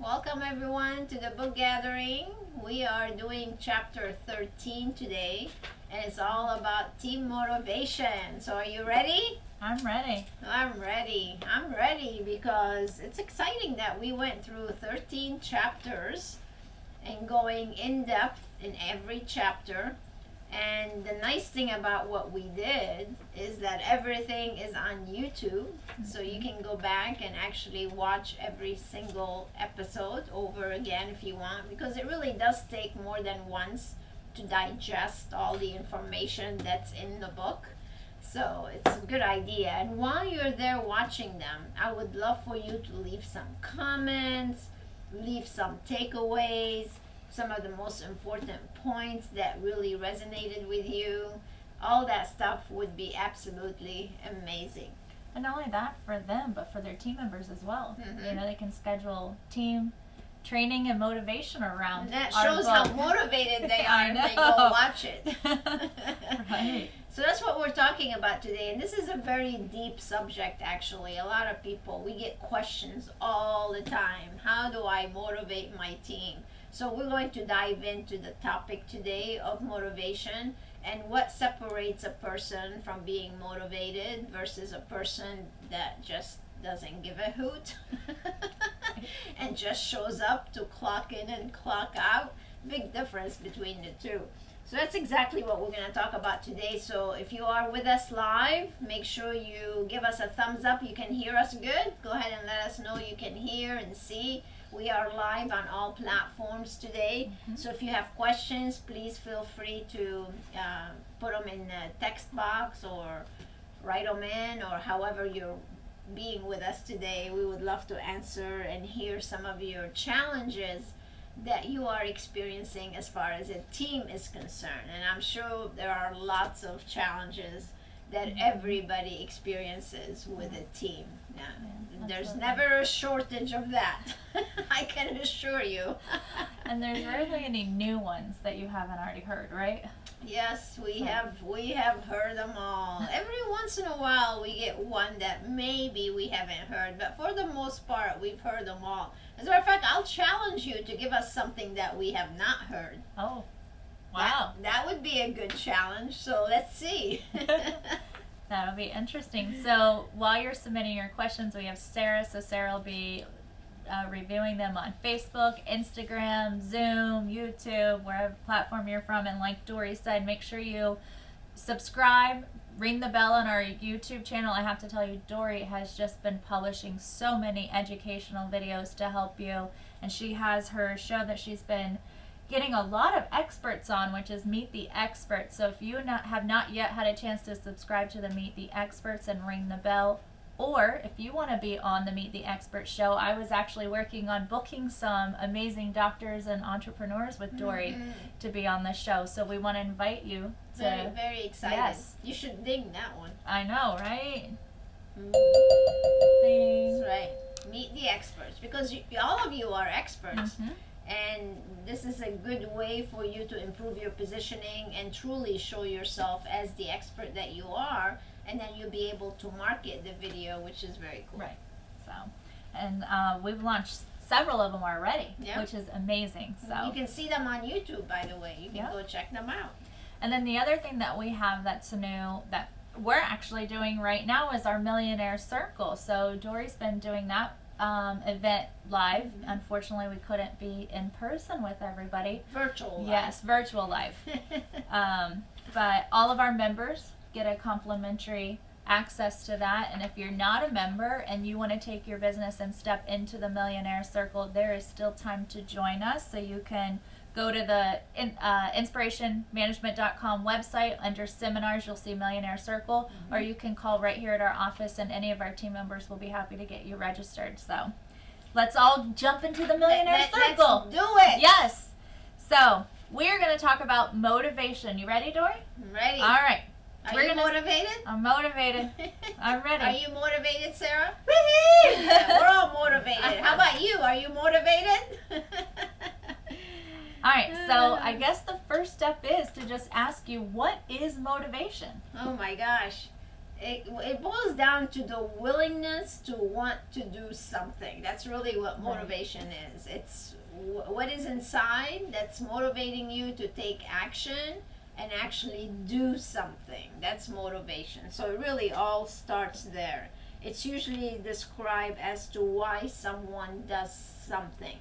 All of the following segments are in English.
Welcome everyone to the book gathering. We are doing chapter 13 today, and it's all about team motivation. So are you ready? I'm ready. I'm ready. I'm ready because it's exciting that we went through 13 chapters and going in depth in every chapter. And the nice thing about what we did is that everything is on YouTube, so you can go back and actually watch every single episode over again if you want, because it really does take more than once to digest all the information that's in the book. So it's a good idea. And while you're there watching them, I would love for you to leave some comments, leave some takeaways, some of the most important points that really resonated with you. All that stuff would be absolutely amazing. And not only that for them, but for their team members as well. You know, they can schedule team training and motivation around. And that shows how motivated they are if they go watch it. Right. So that's what we're talking about today. And this is a very deep subject, actually. A lot of people, we get questions all the time. How do I motivate my team? So we're going to dive into the topic today of motivation and what separates a person from being motivated versus a person that just doesn't give a hoot and just shows up to clock in and clock out. Big difference between the two. So that's exactly what we're going to talk about today. So if you are with us live, make sure you give us a thumbs up. You can hear us good. Go ahead and let us know you can hear and see. We are live on all platforms today. So if you have questions, please feel free to put them in the text box or write them in, or however you're being with us today. We would love to answer and hear some of your challenges that you are experiencing as far as a team is concerned. And I'm sure there are lots of challenges that everybody experiences with a team. There's never a shortage of that. I can assure you. And there's rarely any new ones that you haven't already heard, right? Yes, we have heard them all. Every once in a while we get one that maybe we haven't heard, but for the most part we've heard them all. As a matter of fact, I'll challenge you to give us something that we have not heard. Oh, wow. That would be a good challenge, so let's see. That'll be interesting. So while you're submitting your questions, we have Sarah. So Sarah will be reviewing them on Facebook, Instagram, Zoom, YouTube, wherever platform you're from. And like Dori said, make sure you subscribe, ring the bell on our YouTube channel. I have to tell you, Dori has just been publishing so many educational videos to help you. And she has her show that she's been getting a lot of experts on, which is Meet the Experts. So if you have not yet had a chance to subscribe to the Meet the Experts and ring the bell, or if you want to be on the Meet the Experts show, I was actually working on booking some amazing doctors and entrepreneurs with Dori to be on the show. So we want to invite you to... Very, very excited. Yes. You should ding that one. I know, right? That's right. Meet the Experts, because all of you are experts. And this is a good way for you to improve your positioning and truly show yourself as the expert that you are, and then you'll be able to market the video, which is very cool. Right. So, and we've launched several of them already, Yeah. which is amazing. So you can see them on YouTube, by the way. You can go check them out. And then the other thing that we have that's new that we're actually doing right now is our Millionaire Circle. So Dori's been doing that event live. Unfortunately, we couldn't be in person with everybody. Virtual live. Yes, virtual live. But all of our members get a complimentary access to that. And if you're not a member and you want to take your business and step into the Millionaire Circle, there is still time to join us. So you can go to the InSPArationManagement.com website. Under seminars, you'll see Millionaire Circle, or you can call right here at our office, and any of our team members will be happy to get you registered. So let's all jump into the Millionaire Circle. Let's do it. Yes. So we're going to talk about motivation. You ready, Dori? I'm ready. All right. Are you motivated? I'm motivated. I'm ready. Are you motivated, Sarah? Yeah, we're all motivated. How about you? Are you motivated? All right, so I guess the first step is to just ask you, what is motivation? Oh my gosh. it boils down to the willingness to want to do something. That's really what motivation is. It's what is inside that's motivating you to take action and actually do something. That's motivation. So it really all starts there. It's usually described as to why someone does something.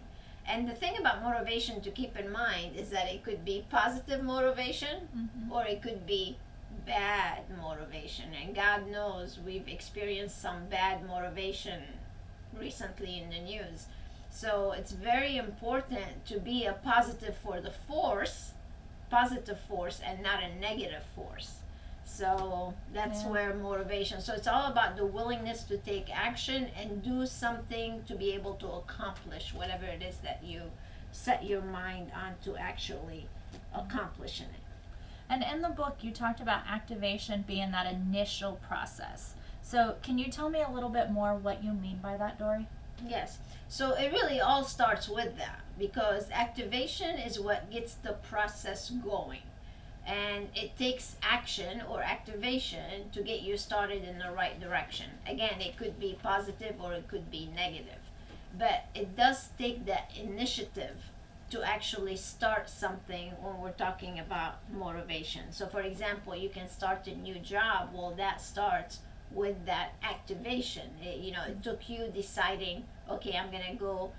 And the thing about motivation to keep in mind is that it could be positive motivation or it could be bad motivation. And God knows we've experienced some bad motivation recently in the news. So it's very important to be a positive force and not a negative force. So that's where motivation. So it's all about the willingness to take action and do something to be able to accomplish whatever it is that you set your mind on to actually accomplishing it. And in the book, you talked about activation being that initial process. So can you tell me a little bit more what you mean by that, Dori? Yes. So it really all starts with that, because activation is what gets the process going. And it takes action or activation to get you started in the right direction. Again, it could be positive or it could be negative. But it does take that initiative to actually start something when we're talking about motivation. So for example, you can start a new job. Well, that starts with that activation. It took you deciding, okay, I'm gonna go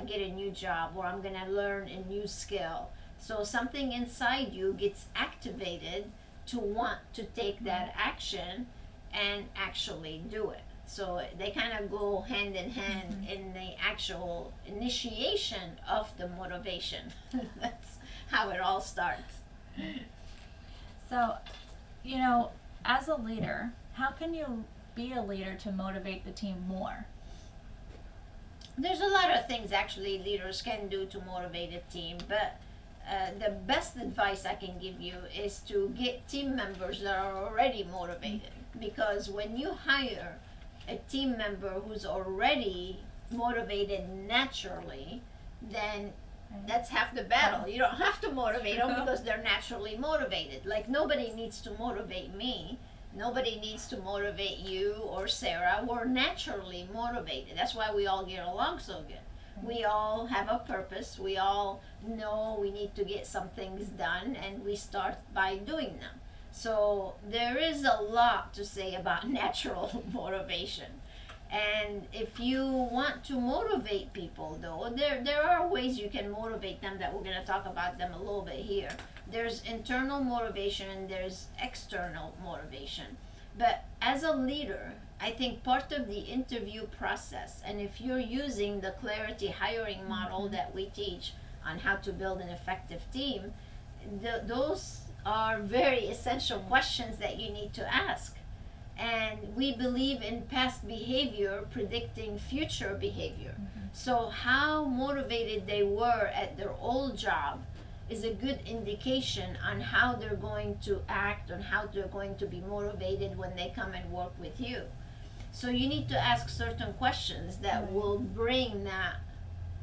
get a new job, or I'm gonna learn a new skill. So something inside you gets activated to want to take that action and actually do it. So they kind of go hand in hand in the actual initiation of the motivation. That's how it all starts. So, as a leader, how can you be a leader to motivate the team more? There's a lot of things actually leaders can do to motivate a team, but the best advice I can give you is to get team members that are already motivated. Because when you hire a team member who's already motivated naturally, then that's half the battle. You don't have to motivate them because they're naturally motivated. Like, nobody needs to motivate me. Nobody needs to motivate you or Sarah. We're naturally motivated. That's why we all get along so good. We all have a purpose. We all know we need to get some things done, and we start by doing them. So there is a lot to say about natural motivation. And if you want to motivate people, though, there are ways you can motivate them that we're going to talk about them a little bit here. There's internal motivation and there's external motivation. But as a leader, I think part of the interview process, and if you're using the Clarity hiring model that we teach on how to build an effective team, those are very essential questions that you need to ask. And we believe in past behavior predicting future behavior. So how motivated they were at their old job is a good indication on how they're going to act, on how they're going to be motivated when they come and work with you. So you need to ask certain questions that will bring that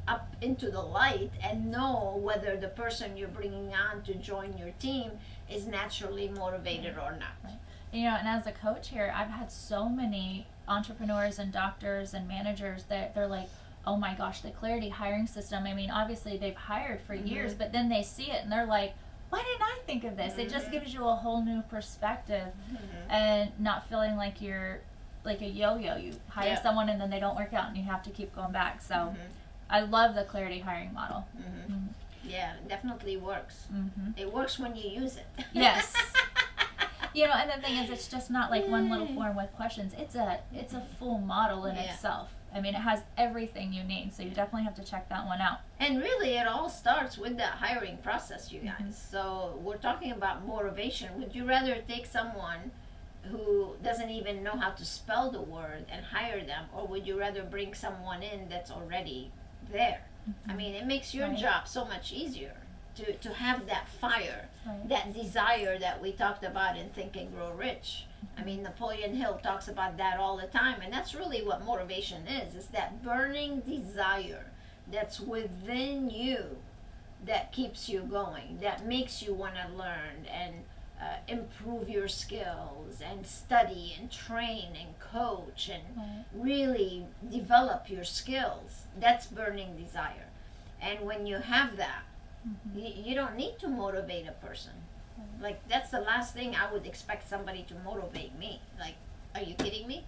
up into the light and know whether the person you're bringing on to join your team is naturally motivated or not. And as a coach here, I've had so many entrepreneurs and doctors and managers that they're like, oh my gosh, the Clarity hiring system. I mean, obviously they've hired for years, but then they see it and they're like, why didn't I think of this? It just gives you a whole new perspective and not feeling like you're like a yo-yo. You hire someone and then they don't work out and you have to keep going back. So I love the Clarity hiring model. Yeah, it definitely works. It works when you use it. Yes. And the thing is, it's just not like one little form with questions. It's a full model in itself. I mean, it has everything you need, so you definitely have to check that one out. And really, it all starts with that hiring process, you guys. So we're talking about motivation. Would you rather take someone who doesn't even know how to spell the word and hire them, or would you rather bring someone in that's already there? I mean, it makes your job so much easier to have that fire, that desire that we talked about in Think and Grow Rich. I mean, Napoleon Hill talks about that all the time, and that's really what motivation is. It's that burning desire that's within you that keeps you going, that makes you want to learn and improve your skills and study and train and coach and Right. really develop your skills. That's burning desire. And when you have that, you don't need to motivate a person. Like, that's the last thing I would expect somebody to motivate me. Like, are you kidding me?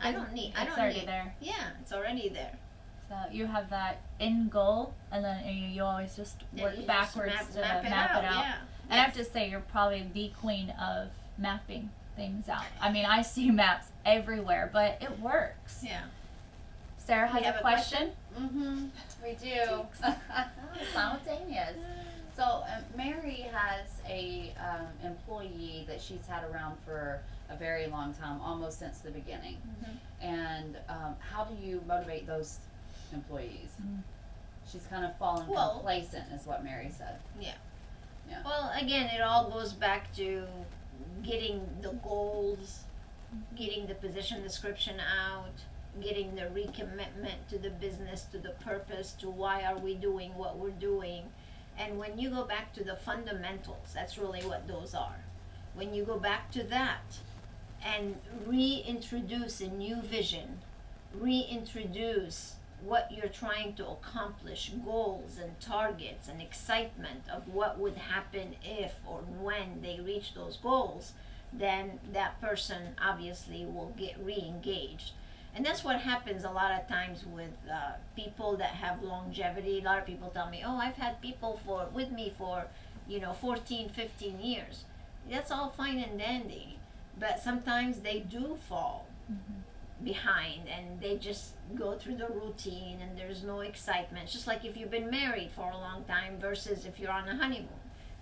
I don't need. It's already there. Yeah, it's already there. So you have that end goal, and then you always just Yeah, work you just backwards to map it map it out, out. yeah. And I have to say, you're probably the queen of mapping things out. I mean, I see maps everywhere, but it works. Yeah. Sarah has You have a a question. Mm-hmm. We do. Simultaneous. So Mary has a employee that she's had around for a very long time, almost since the beginning. And how do you motivate those employees? She's kind of fallen Well- complacent, is what Mary said. Well, again, it all goes back to getting the goals, getting the position description out, getting the recommitment to the business, to the purpose, to why are we doing what we're doing. And when you go back to the fundamentals, that's really what those are. When you go back to that and reintroduce a new vision, reintroduce what you're trying to accomplish, goals and targets and excitement of what would happen if or when they reach those goals, then that person obviously will get re-engaged. And that's what happens a lot of times with people that have longevity. A lot of people tell me, oh, I've had people with me for 14, 15 years. That's all fine and dandy, but sometimes they do fall behind and they just go through the routine and there's no excitement. It's just like if you've been married for a long time versus if you're on a honeymoon.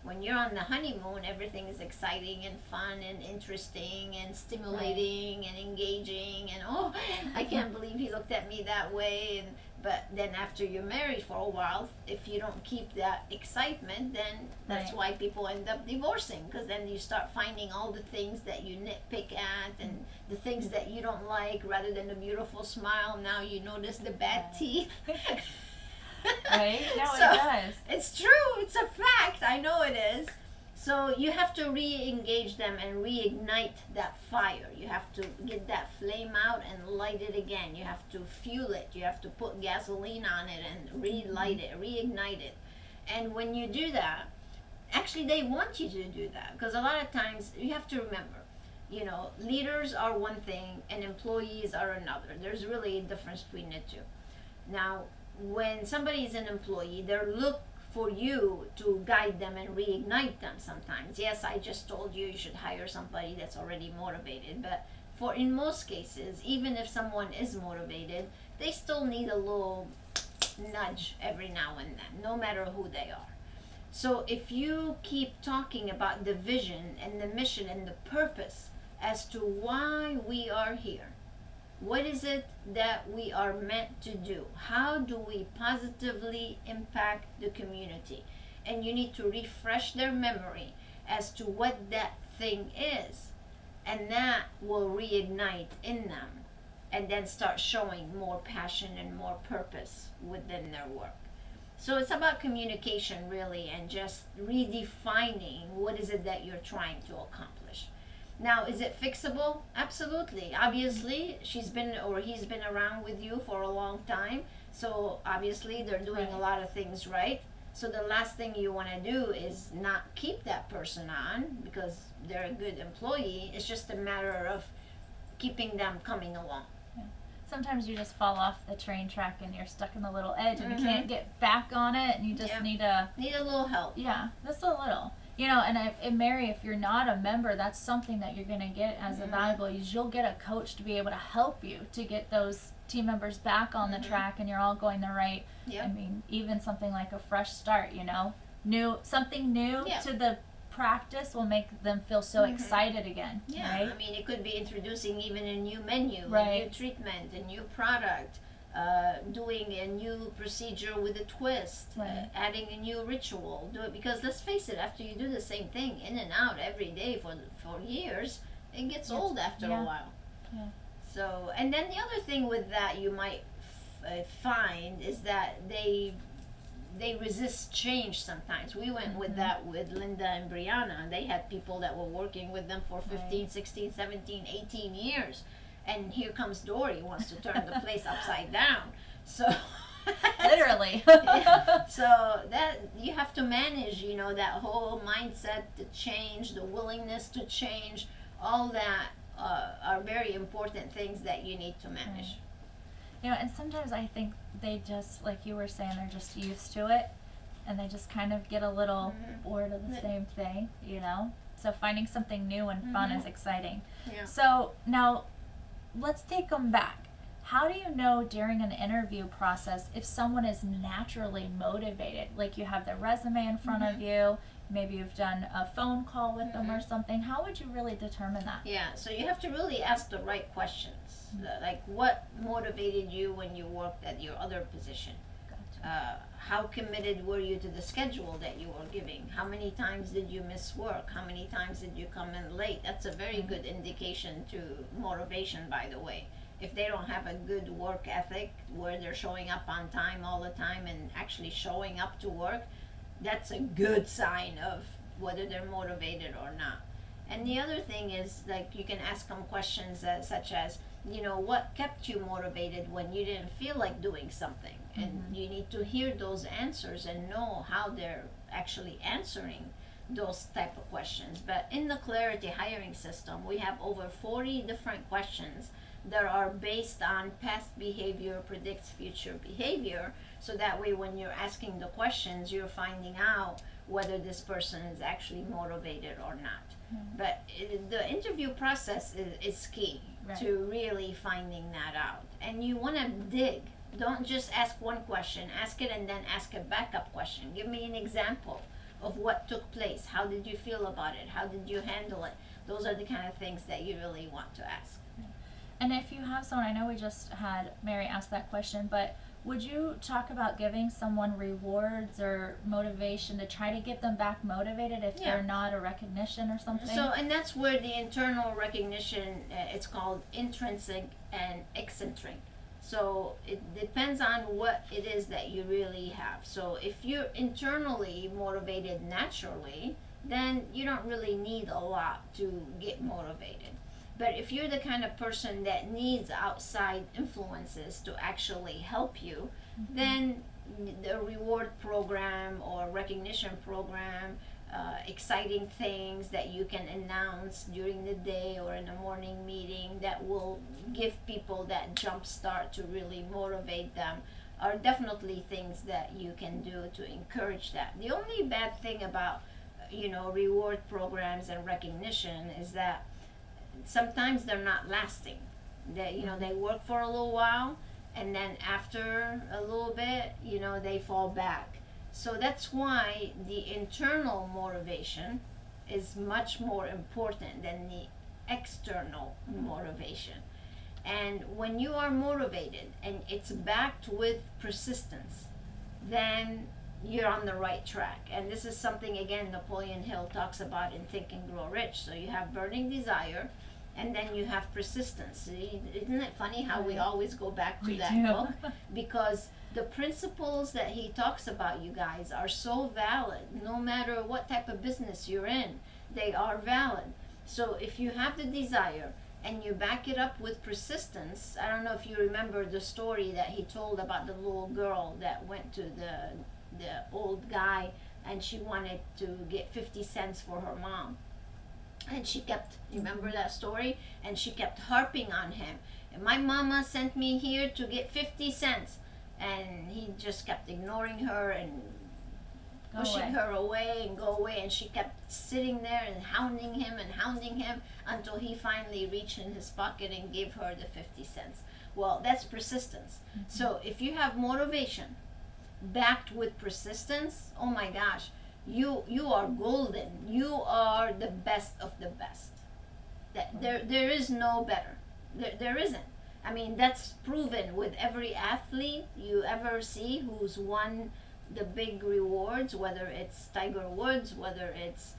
When you're on the honeymoon, everything is exciting and fun and interesting and stimulating and engaging and oh, I can't believe he looked at me that way. But then after you're married for a while, if you don't keep that excitement, then that's Right. why people end up divorcing, because then you start finding all the things that you nitpick at and the things that you don't like rather than the beautiful smile. Now you notice the bad Right. teeth. Right? No, So- it does. It's true. It's a fact. I know it is. So you have to re-engage them and reignite that fire. You have to get that flame out and light it again. You have to fuel it. You have to put gasoline on it and relight it, reignite it. And when you do that, actually they want you to do that, because a lot of times you have to remember, leaders are one thing and employees are another. There's really a difference between the two. Now, when somebody is an employee, they're look for you to guide them and reignite them sometimes. Yes, I just told you you should hire somebody that's already motivated, but in most cases, even if someone is motivated, they still need a little nudge every now and then, no matter who they are. So if you keep talking about the vision and the mission and the purpose as to why we are here, what is it that we are meant to do? How do we positively impact the community? And you need to refresh their memory as to what that thing is. And that will reignite in them and then start showing more passion and more purpose within their work. So it's about communication really, and just redefining what is it that you're trying to accomplish. Now, is it fixable? Absolutely. Obviously, he's been around with you for a long time, so obviously they're doing a lot of things right. So the last thing you want to do is not keep that person on because they're a good employee. It's just a matter of keeping them coming along. Sometimes you just fall off the train track and you're stuck in the little edge and you Mhm. can't get back on it, and you just Yeah. need a little help. Yeah, just a little. And Mary, if you're not a member, that's something that you're going to get as a valuable. You'll get a coach to be able to help you to get those team members back on the track, and you're all going the right. Yep. I mean, even something like a fresh start, something new Yeah. to the practice will make them feel so excited again. Yeah, Right? I mean, it could be introducing even a new menu, a Right. new treatment, a new product, doing a new procedure with a twist, Right. adding a new ritual. Do it because let's face it, after you do the same thing in and out every day for years, it gets old after yeah. a while. Yeah. So, and then the other thing with that you might find is that they resist change sometimes. We went with Mhm. that with Linda and Brianna. They had people that were working with them for 15, Right. 16, 17, 18 years. And here comes Dori, wants to turn the place upside down. So Literally. yeah. So that you have to manage, that whole mindset to change, the willingness to change, all that are very important things that you need to manage. You know, and sometimes I think they just, like you were saying, they're just used to it, and they just kind of get a little Mhm. bored of the Yeah. same thing, you know? So finding something new and fun Mhm. is exciting. Yeah. So now, let's take them back. How do you know during an interview process if someone is naturally motivated? Like you have their resume in front of Mhm. you, maybe you've done a phone call with them or Mhm. something. How would you really determine that? Yeah, so you have to really ask the right questions. Like, what motivated you when you worked at your other position? Gotcha. How committed were you to the schedule that you were giving? How many times did you miss work? How many times did you come in late? That's a very good indication to motivation, by the way. If they don't have a good work ethic where they're showing up on time all the time and actually showing up to work, that's a good sign of whether they're motivated or not. And the other thing is, like, you can ask them questions such as, what kept you motivated when you didn't feel like doing something? And Mhm. you need to hear those answers and know how they're actually answering those type of questions. But in the Clarity hiring system, we have over 40 different questions that are based on past behavior predicts future behavior, so that way when you're asking the questions, you're finding out whether this person is actually motivated or not. Mhm. But the interview process is key Right. to really finding that out. And you want to dig. Don't just ask one question, ask it and then ask a backup question. Give me an example of what took place. How did you feel about it? How did you handle it? Those are the kind of things that you really want to ask. And if you have someone, I know we just had Mary ask that question, but would you talk about giving someone rewards or motivation to try to get them back motivated if Yeah. they're not a recognition or something? So, and that's where the internal recognition, it's called intrinsic and eccentric. So it depends on what it is that you really have. So if you're internally motivated naturally, then you don't really need a lot to get motivated. But if you're the kind of person that needs outside influences to actually help you, then the reward program or recognition program, exciting things that you can announce during the day or in a morning meeting that will give people that jump start to really motivate them, are definitely things that you can do to encourage that. The only bad thing about reward programs and recognition is that sometimes they're not lasting. They work for a little while, and then after a little bit, they fall back. So that's why the internal motivation is much more important than the external motivation. And when you are motivated and it's backed with persistence, then you're on the right track. And this is something, again, Napoleon Hill talks about in Think and Grow Rich. So you have burning desire, and then you have persistence. Isn't it funny how we always go back to We that do. book? Because the principles that he talks about, you guys, are so valid. No matter what type of business you're in, they are valid. So if you have the desire and you back it up with persistence, I don't know if you remember the story that he told about the little girl that went to the old guy, and she wanted to get 50 cents for her mom. And she kept, remember that story? And she kept harping on him. And my mama sent me here to get 50 cents. And he just kept ignoring her and pushing her away and go away. And she kept sitting there and hounding him until he finally reached in his pocket and gave her the 50 cents. Well, that's persistence. So if you have motivation backed with persistence, oh my gosh, you are golden. You are the best of the best. There is no better. There isn't. I mean, that's proven with every athlete you ever see who's won the big rewards, whether it's Tiger Woods, whether it's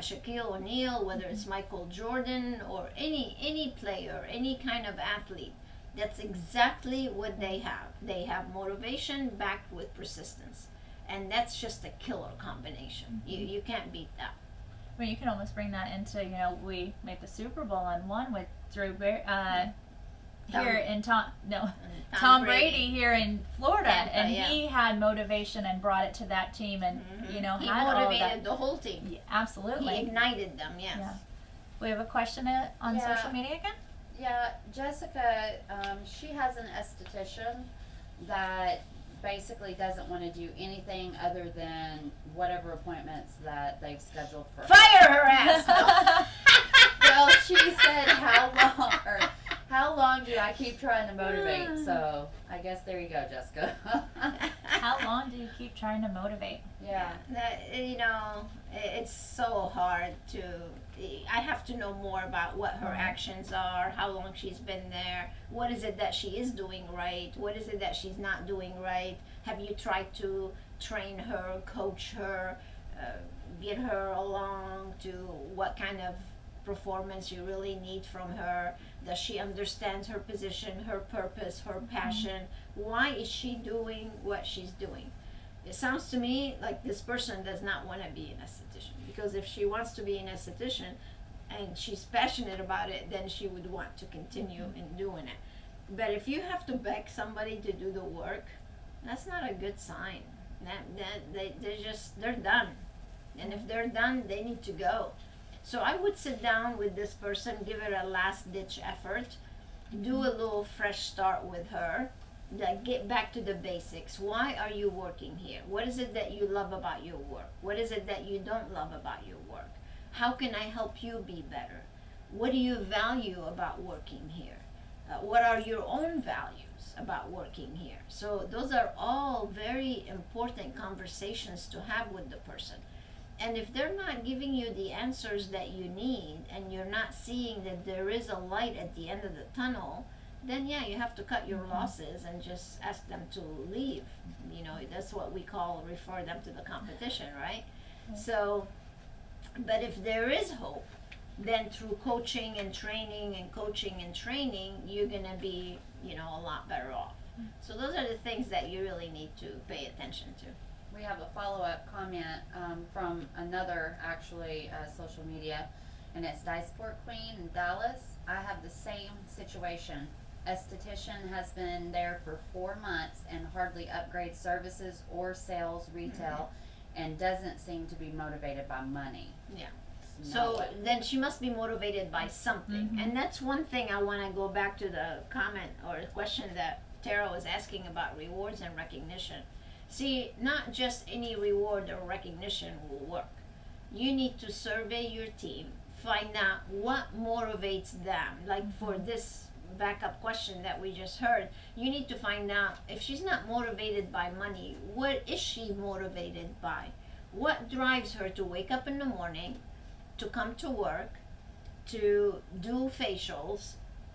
Shaquille O'Neal, whether it's Michael Jordan, or any player, any kind of athlete. That's exactly what they have. They have motivation backed with persistence. and that's just a killer combination. You can't beat that. I mean, you can almost bring that into, you know, we made the Super Bowl on one with here in Tom Brady here in Florida, Tampa, and yeah. he had motivation and brought it to that team, and you know, He had all motivated that. the whole team. Yeah, absolutely. He ignited them, yes. Yeah. We have a question on Yeah. social media again. Yeah, Jessica, she has an esthetician that basically doesn't want to do anything other than whatever appointments that they've scheduled for her. Fire her ass! Well, she said, how long do I keep trying to motivate? So I guess there you go, Jessica. How long do you keep trying to motivate? Yeah. That, you know, it's so hard to. I have to know more about what her actions are, how long she's been there, what is it that she is doing right, what is it that she's not doing right. Have you tried to train her, coach her, get her along to what kind of performance you really need from her? Does she understand her position, her purpose, her passion? Why is she doing what she's doing? It sounds to me like this person does not want to be an esthetician, because if she wants to be an esthetician and she's passionate about it, then she would want to continue in doing it. But if you have to beg somebody to do the work, that's not a good sign. They're done. And if they're done, they need to go. So I would sit down with this person, give it a last ditch effort, do a little fresh start with her, get back to the basics. Why are you working here? What is it that you love about your work? What is it that you don't love about your work? How can I help you be better? What do you value about working here? What are your own values about working here? So those are all very important conversations to have with the person. And if they're not giving you the answers that you need, and you're not seeing that there is a light at the end of the tunnel, then yeah, you have to cut your losses and just ask them to leave. You know, that's what we call refer them to the competition, right? So, but if there is hope, then through coaching and training and coaching and training, you're gonna be, you know, a lot better off. So those are the things that you really need to pay attention to. We have a follow-up comment from another, actually, social media, and it's Diceport Queen in Dallas. I have the same situation. Esthetician has been there for 4 months and hardly upgrades services or sales retail, and doesn't seem to be motivated by money. Yeah. No So way. then she must be motivated by something. And that's one thing I want to go back to the comment or the question that Tara was asking about rewards and recognition. See, not just any reward or recognition will work. You need to survey your team, find out what motivates them. Like for this backup question that we just heard, you need to find out if she's not motivated by money, what is she motivated by? What drives her to wake up in the morning, to come to work, to do facials,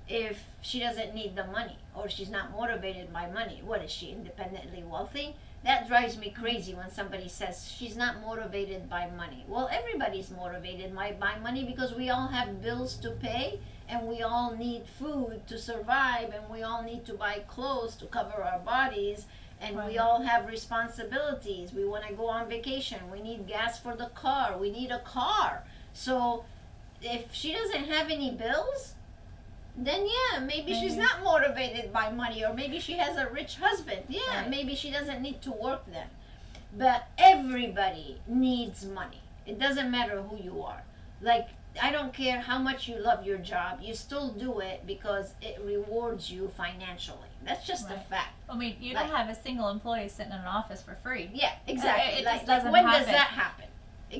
if she doesn't need the money, or she's not motivated by money? What is she, independently wealthy? That drives me crazy when somebody says she's not motivated by money. Well, everybody's motivated by money, because we all have bills to pay, and we all need food to survive, and we all need to buy clothes to cover our bodies, and we all have responsibilities. We want to go on vacation. We need gas for the car. We need a car. So if she doesn't have any bills, then yeah, maybe she's not motivated by money, or maybe she has a rich husband. Yeah, Right. maybe she doesn't need to work then. But everybody needs money. It doesn't matter who you are. Like, I don't care how much you love your job, you still do it because it rewards you financially. That's just a Right. fact. I mean, you don't have a single employee sitting in an office for free. Yeah, exactly. It like, just doesn't when happen. does that happen?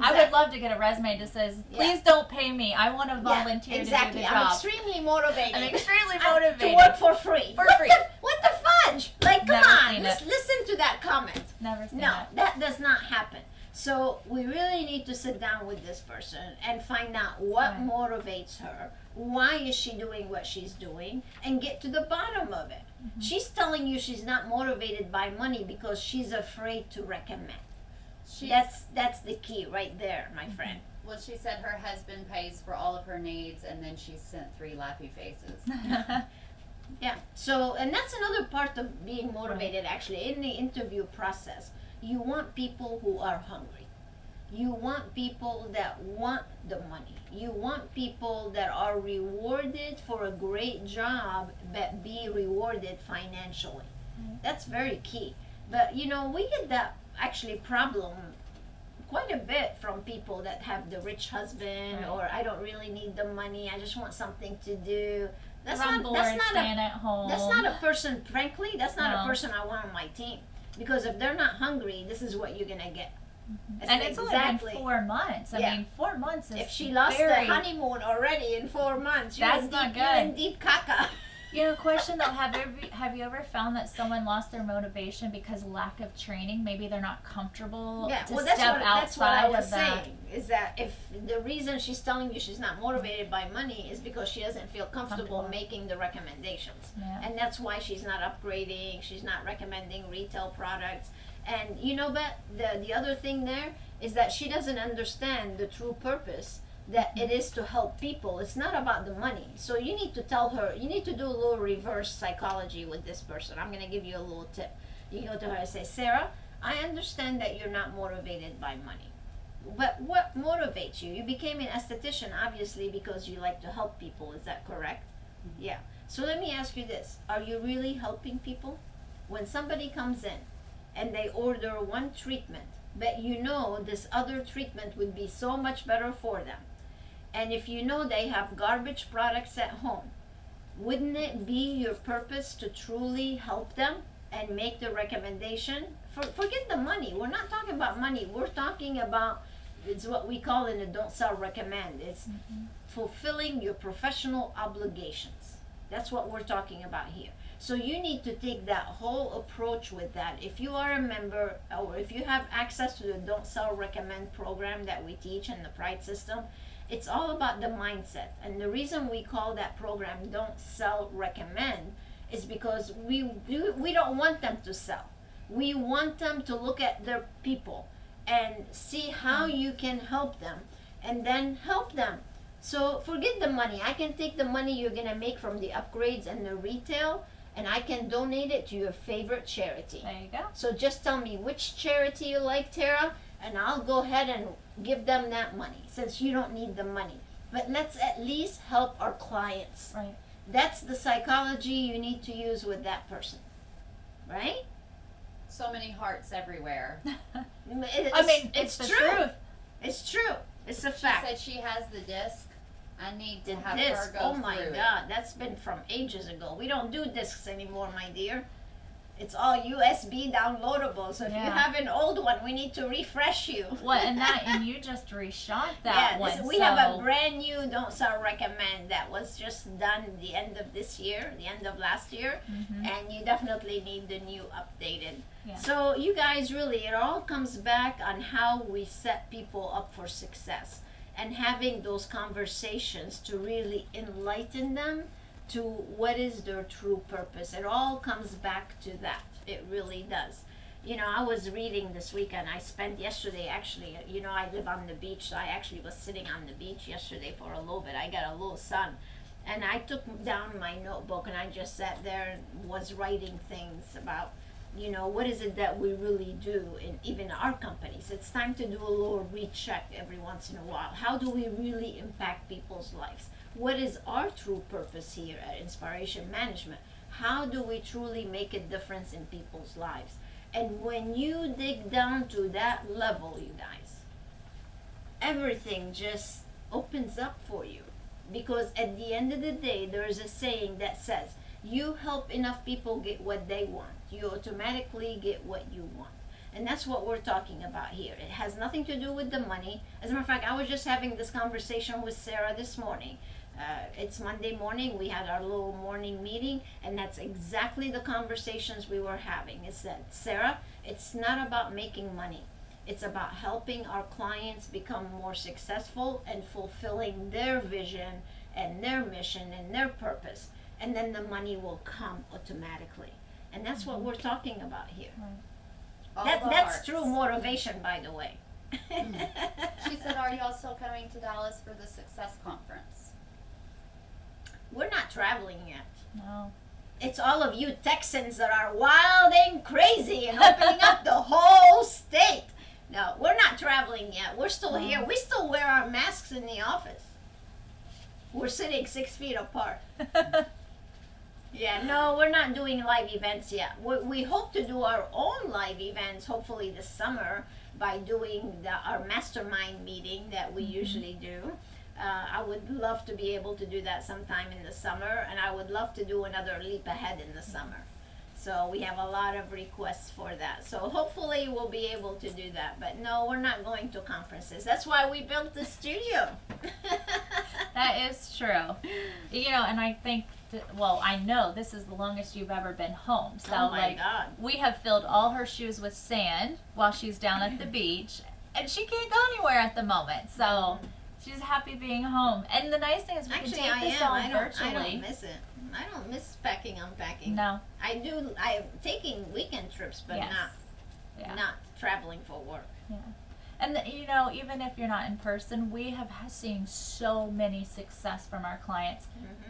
I would love to get a resume that says, please don't pay me. I want to volunteer exactly. to do the I'm job. extremely motivated. I'm extremely To motivated. work for free. For what free. What the fudge? Like, come Never on. seen Listen to that comment. Never seen No, it. that does not happen. So we really need to sit down with this person and find out what Right. motivates her. Why is she doing what she's doing? And get to the bottom of it. She's telling you she's not motivated by money because she's afraid to recommend. That's the key right there, my friend. Well, she said her husband pays for all of her needs, and then she sent 3 laughy faces. Yeah. So, and that's another part of being motivated, actually, in the interview process. you want people who are hungry. You want people that want the money. You want people that are rewarded for a great job but be rewarded financially. That's very key. But you know, we get that actually problem quite a bit from people that have the rich husband, Right. or I don't really need the money, I just want something to do. That's I'm not bored, that's not staying a at home. that's not a person, frankly, that's not a No. person I want on my team. Because if they're not hungry, this is what you're gonna get. That's And it's only been 4 months. I Yeah. mean, 4 months is If she lost very, the honeymoon already in 4 months, you're That's in not deep, you're in good. deep caca. You know, question though, have you ever found that someone lost their motivation because lack of training? Maybe they're not comfortable Yeah, to well, step that's what I outside was of that. saying. Is that if the reason she's telling you she's not motivated by money is because she doesn't feel comfortable making the recommendations, Yeah. and that's why she's not upgrading. She's not recommending retail products, and you know, but the other thing there is that she doesn't understand the true purpose. That it is to help people. It's not about the money. So you need to tell her, you need to do a little reverse psychology with this person. I'm going to give you a little tip. You go to her and say, Sarah, I understand that you're not motivated by money. But what motivates you? You became an esthetician obviously because you like to help people. Is that correct? Mm-hmm. Yeah. So let me ask you this. Are you really helping people? When somebody comes in and they order one treatment, but you know this other treatment would be so much better for them, and if you know they have garbage products at home, wouldn't it be your purpose to truly help them and make the recommendation? Forget the money. We're not talking about money. We're talking about, it's what we call in the don't sell recommend. It's fulfilling your professional obligations. That's what we're talking about here. So you need to take that whole approach with that. If you are a member, or if you have access to the don't sell recommend program that we teach in the Pride system, it's all about the mindset. And the reason we call that program don't sell recommend is because we don't want them to sell. We want them to look at their people and see how you can help them, and then help them. So forget the money. I can take the money you're gonna make from the upgrades and the retail, and I can donate it to your favorite charity. There you go. So just tell me which charity you like, Tara, and I'll go ahead and give them that money, since you don't need the money. But let's at least help our clients. Right. That's the psychology you need to use with that person, right? So many hearts everywhere. It's the truth. It's true. It's a She fact. said she has the disc. I need to The have disc, her go oh my through it. God, that's been from ages ago. We don't do discs anymore, my dear. It's all USB downloadable. So if you Yeah. have an old one, we need to refresh you. Well, and you just reshot that one. We have a brand new don't sell recommend that was just done the end of this year, the end of last year, and you definitely need the new updated. Yeah. So you guys, really, it all comes back on how we set people up for success, and having those conversations to really enlighten them to what is their true purpose. It all comes back to that. It really does. You know, I was reading this weekend. I spent yesterday actually, you know, I live on the beach, so I actually was sitting on the beach yesterday for a little bit. I got a little sun. And I took down my notebook and I just sat there and was writing things about, you know, what is it that we really do in even our companies. It's time to do a little recheck every once in a while. How do we really impact people's lives? What is our true purpose here at InSPAration Management? How do we truly make a difference in people's lives? And when you dig down to that level, you guys, everything just opens up for you. Because at the end of the day, there is a saying that says, you help enough people get what they want, you automatically get what you want. And that's what we're talking about here. It has nothing to do with the money. As a matter of fact, I was just having this conversation with Sarah this morning. It's Monday morning. We had our little morning meeting, and that's exactly the conversations we were having. Is that, Sarah, it's not about making money. It's about helping our clients become more successful and fulfilling their vision and their mission and their purpose. And then the money will come automatically. And that's what we're talking about here. All That's the hearts. true motivation, by the way. She said, are y'all still coming to Dallas for the Success Conference? We're not traveling yet. No. It's all of you Texans that are wild and crazy and opening up the whole yet. We're still here. We still wear our masks in the office. We're sitting 6 feet apart. Yeah, no, we're not doing live events yet. We hope to do our own live events, hopefully this summer, by doing our mastermind meeting that we usually do. I would love to be able to do that sometime in the summer, and I would love to do another leap ahead in the summer. So we have a lot of requests for that. So hopefully we'll be able to do that. But no, we're not going to conferences. That's why we built the studio. That is true. You know, and I think, well, I know this is the longest you've ever been home. So, oh my God. we have filled all her shoes with sand while she's down at the beach, and she can't go anywhere at the moment. So she's happy being home. And the nice thing is we Actually, can take this I all am. virtually. I don't miss it. I don't miss packing, unpacking. No. I do. I'm taking weekend trips, but Yes. not traveling for work. Yeah. And you know, even if you're not in person, we have seen so many success from our clients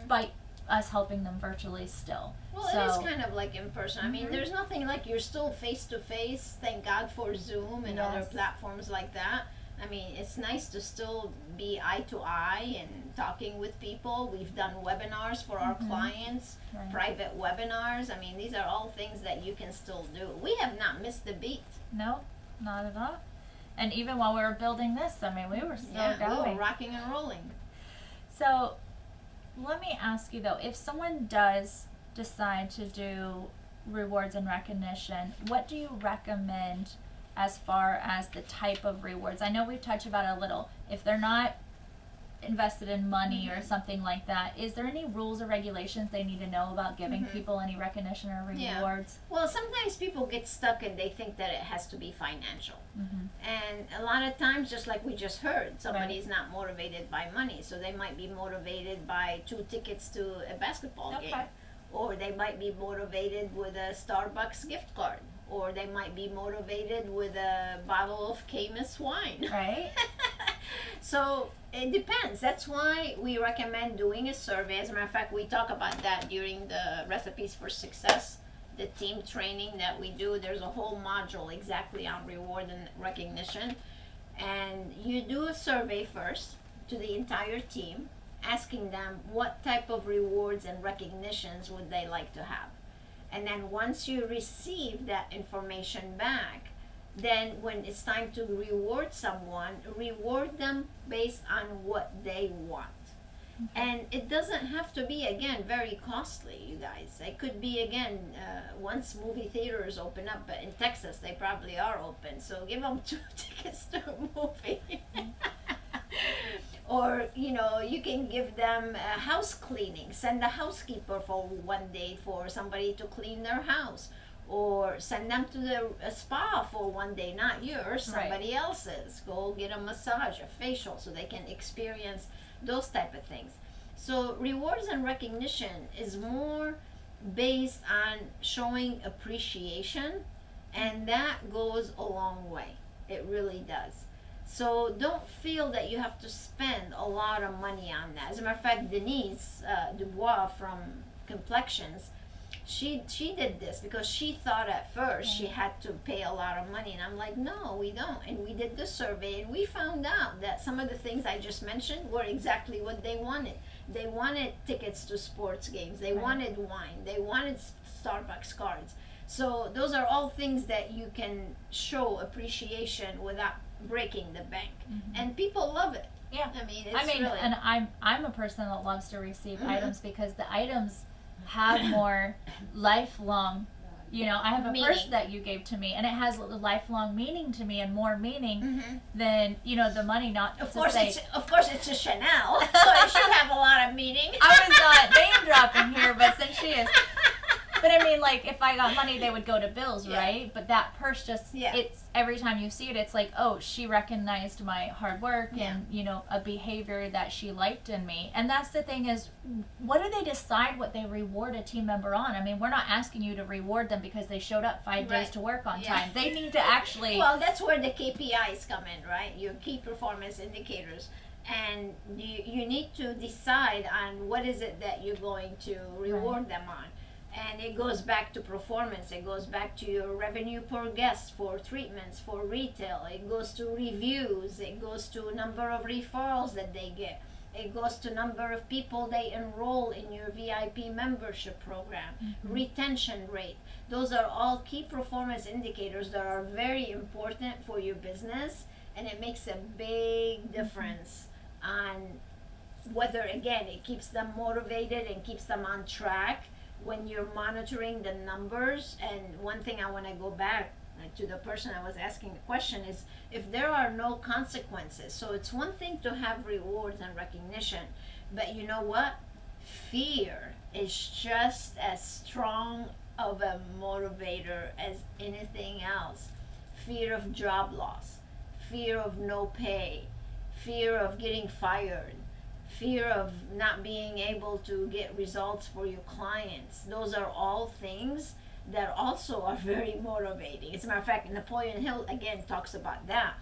by us helping them virtually still. Well, so, it is kind of like in person. I mean, there's nothing like you're still face to face. Thank God for Zoom and other Yes. platforms like that. I mean, it's nice to still be eye to eye and talking with people. We've done webinars for our clients, Right. private webinars. I mean, these are all things that you can still do. We have not missed a beat. No, not at all. And even while we were building this, I mean, we were still We going. were rocking and rolling. So, let me ask you though, if someone does decide to do rewards and recognition, what do you recommend as far as the type of rewards? I know we've touched about it a little. If they're not invested in money or something like that, is there any rules or regulations they need to know about giving people any recognition or Yeah. rewards? Well, sometimes people get stuck and they think that it has to be financial. And a lot of times, just like we just heard, somebody's not motivated by money. So they might be motivated by 2 tickets to a basketball game. Or they might be motivated with a Starbucks gift card. Or they might be motivated with a bottle of Camus wine. Right? So it depends. That's why we recommend doing a survey. As a matter of fact, we talk about that during the Recipes for Success, the team training that we do. There's a whole module exactly on reward and recognition. And you do a survey first to the entire team, asking them what type of rewards and recognitions would they like to have. And then once you receive that information back, then when it's time to reward someone, reward them based on what they want. And it doesn't have to be, again, very costly, you guys. It could be, again, once movie theaters open up, but in Texas they probably are open, so give them 2 tickets to a movie. Or, you know, you can give them house cleaning. Send a housekeeper for 1 day for somebody to clean their house. Or send them to the spa for 1 day, not yours, somebody else's. Go get a massage, a facial, so they can experience those type of things. So rewards and recognition is more based on showing appreciation, and that goes a long way. It really does. So don't feel that you have to spend a lot of money on that. As a matter of fact, Denise Dubois from Complexions, she did this because she thought at first she had to pay a lot of money, and I'm like, no, we don't. And we did the survey, and we found out that some of the things I just mentioned were exactly what they wanted. They wanted tickets to sports games, they wanted wine, they wanted Starbucks cards. So those are all things that you can show appreciation without breaking the bank, and people love it. Yeah. I mean, it's really, and I'm a person that loves to receive items because the items have more lifelong, you know, I have a purse that you gave to me and it has a lifelong meaning to me, and more meaning than, you know, the money. Not of to course say, of course it's a Chanel, so it should have a lot of meaning. I was not name dropping here, but since she is. But I mean, like, if I got money, they would go to bills, right? But that purse just, it's, every time you see it, it's like, oh, she recognized my hard work and, you know, a behavior that she liked in me. And that's the thing is, what do they decide what they reward a team member on? I mean, we're not asking you to reward them because they showed up 5 days to work on time. They need to actually... Well, that's where the KPIs come in, right? Your key performance indicators. And you need to decide on what is it that you're going to reward them on. And it goes back to performance. It goes back to your revenue per guest for treatments, for retail. It goes to reviews. It goes to number of referrals that they get. It goes to number of people they enroll in your VIP membership program. Retention rate. Those are all key performance indicators that are very important for your business, and it makes a big difference on whether, again, it keeps them motivated and keeps them on track when you're monitoring the numbers. And one thing I want to go back to the person I was asking the question is, if there are no consequences, so it's one thing to have rewards and recognition, but you know what? Fear is just as strong of a motivator as anything else. Fear of job loss, fear of no pay, fear of getting fired, fear of not being able to get results for your clients. Those are all things that also are very motivating. As a matter of fact, Napoleon Hill again talks about that.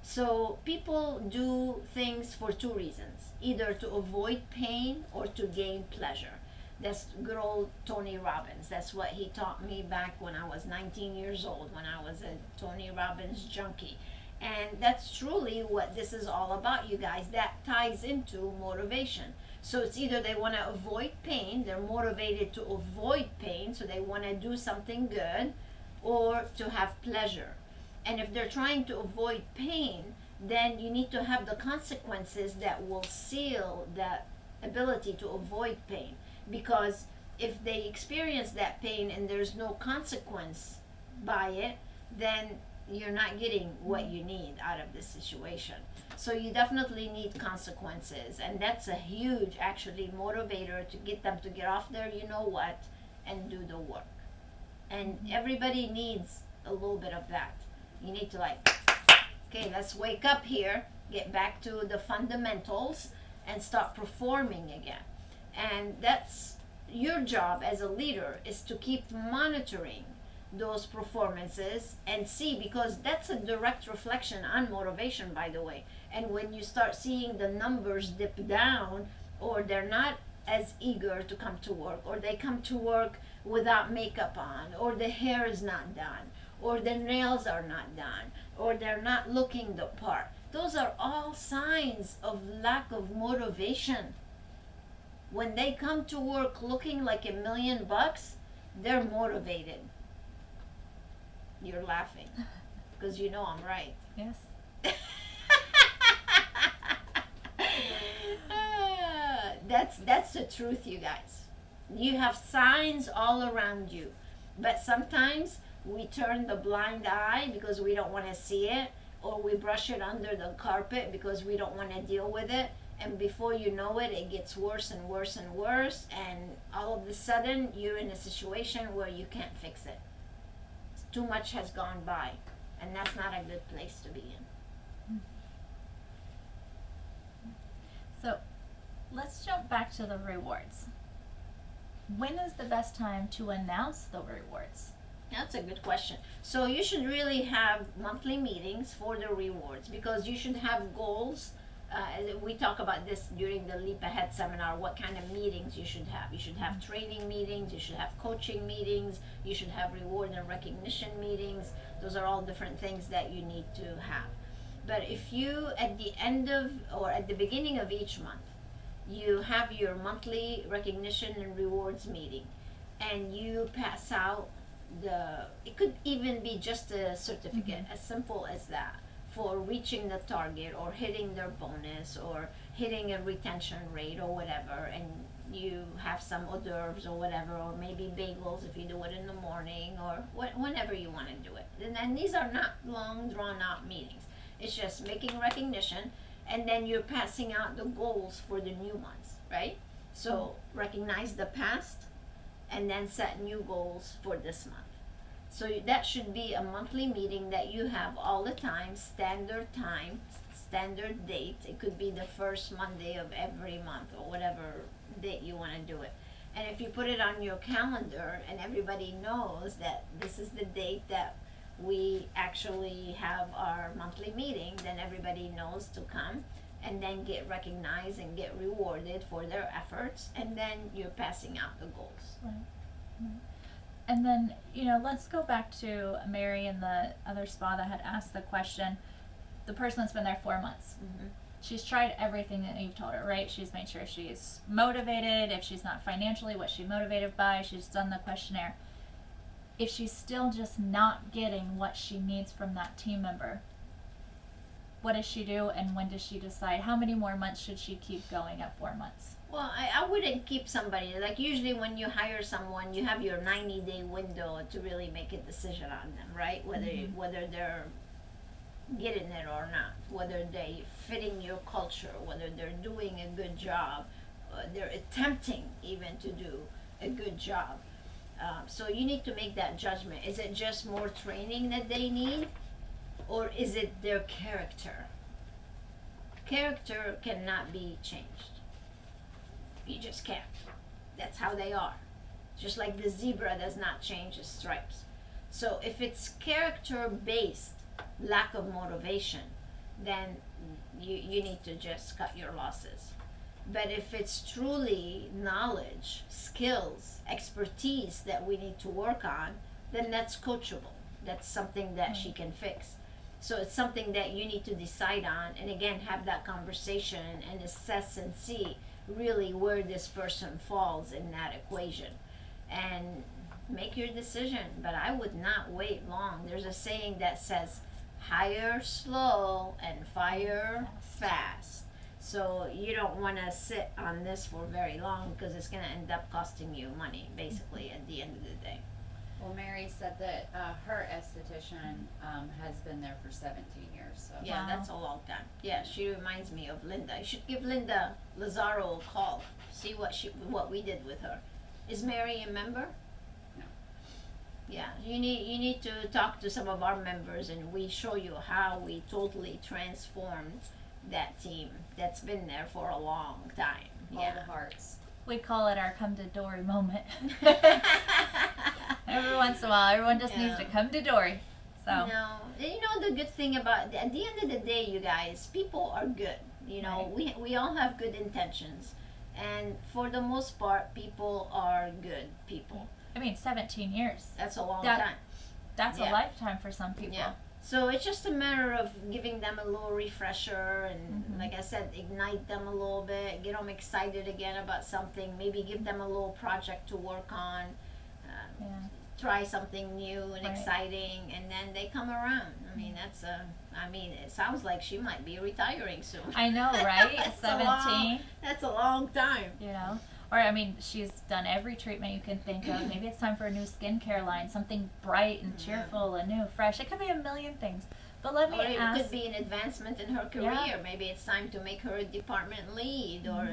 So people do things for two reasons: either to avoid pain or to gain pleasure. That's good old Tony Robbins. That's what he taught me back when I was 19 years old, when I was a Tony Robbins junkie. And that's truly what this is all about, you guys. That ties into motivation. So it's either they want to avoid pain, they're motivated to avoid pain, so they want to do something good, or to have pleasure. And if they're trying to avoid pain, then you need to have the consequences that will seal that ability to avoid pain. Because if they experience that pain and there's no consequence by it, then you're not getting what you need out of this situation. So you definitely need consequences, and that's a huge actually motivator to get them to get off their you know what and do the work. And everybody needs a little bit of that. You need to, like, okay, let's wake up here, get back to the fundamentals and start performing again. And that's your job as a leader, is to keep monitoring those performances and see, because that's a direct reflection on motivation, by the way. And when you start seeing the numbers dip down, or they're not as eager to come to work, or they come to work without makeup on, or the hair is not done, or the nails are not done, or they're not looking the part, those are all signs of lack of motivation. When they come to work looking like $1,000,000, they're motivated. You're laughing because you know I'm right. Yes. That's the truth, you guys. You have signs all around you, but sometimes we turn the blind eye because we don't want to see it, or we brush it under the carpet because we don't want to deal with it. And before you know it, it gets worse and worse and worse, and all of a sudden you're in a situation where you can't fix it. Too much has gone by, and that's not a good place to be in. So let's jump back to the rewards. When is the best time to announce the rewards? That's a good question. So you should really have monthly meetings for the rewards, because you should have goals. We talk about this during the Leap Ahead seminar, what kind of meetings you should have. You should have training meetings, you should have coaching meetings, you should have reward and recognition meetings. Those are all different things that you need to have. But if you, at the end of, or at the beginning of each month, you have your monthly recognition and rewards meeting, and you pass out it could even be just a certificate, as simple as that, for reaching the target or hitting their bonus or hitting a retention rate or whatever, and you have some hors d'oeuvres or whatever, or maybe bagels if you do it in the morning, or whenever you want to do it. And these are not long drawn out meetings. It's just making recognition, and then you're passing out the goals for the new months, right? So recognize the past and then set new goals for this month. So that should be a monthly meeting that you have all the time, standard date. It could be the first Monday of every month, or whatever date you want to do it. And if you put it on your calendar and everybody knows that this is the date that we actually have our monthly meeting, then everybody knows to come and then get recognized and get rewarded for their efforts, and then you're passing out the goals. Right. And then, let's go back to Mary and the other spa that had asked the question. The person that's been there 4 months. Mm-hmm. She's tried everything that you've told her, right? She's made sure she's motivated. If she's not financially, what she's motivated by. She's done the questionnaire. If she's still just not getting what she needs from that team member, what does she do, and when does she decide? How many more months should she keep going at 4 months? Well, I wouldn't keep somebody. Like, usually when you hire someone, you have your 90-day window to really make a decision on them, right? Whether they're getting it or not, whether they fitting your culture, whether they're doing a good job, they're attempting even to do a good job. So you need to make that judgment. Is it just more training that they need, or is it their character? Character cannot be changed. You just can't. That's how they are. Just like the zebra does not change its stripes. So if it's character based lack of motivation, then you need to just cut your losses. But if it's truly knowledge, skills, expertise that we need to work on, then that's coachable. That's something that she can fix. So it's something that you need to decide on, and again, have that conversation and assess and see really where this person falls in that equation, and make your decision. But I would not wait long. There's a saying that says, hire slow and fire fast. So you don't want to sit on this for very long, because it's going to end up costing you money, basically, at the end of the day. Well, Mary said that her esthetician has been there for 17 years. So. Yeah, Wow. that's a long time. Yeah, she reminds me of Linda. You should give Linda Lazaro a call. See what we did with her. Is Mary a member? No. Yeah, you need to talk to some of our members, and we show you how we totally transformed that team that's been there for a long time. All Yeah. the hearts. We call it our come to Dori moment. Every once in a while, everyone just needs to come to Dori. So. No, the good thing about at the end of the day, you guys, people are good. We all have good intentions, and for the most part, people are good people. I mean, 17 years. That's a long That- time. That's Yeah. a lifetime for some people. Yeah. So it's just a matter of giving them a little refresher, and like I said, ignite them a little bit, get them excited again about something, maybe give them a little project to work on, Yeah. try something new and Right. exciting, and then they come around. I mean, it sounds like she might be retiring soon. I know, right? That's 17, That's a long time. Or, I mean, she's done every treatment you can think of. Maybe it's time for a new skincare line, something bright and cheerful and new, fresh. It could be a million things. But let me Or it ask. could be an advancement in her career. Yeah. Maybe it's time to make her a department lead, or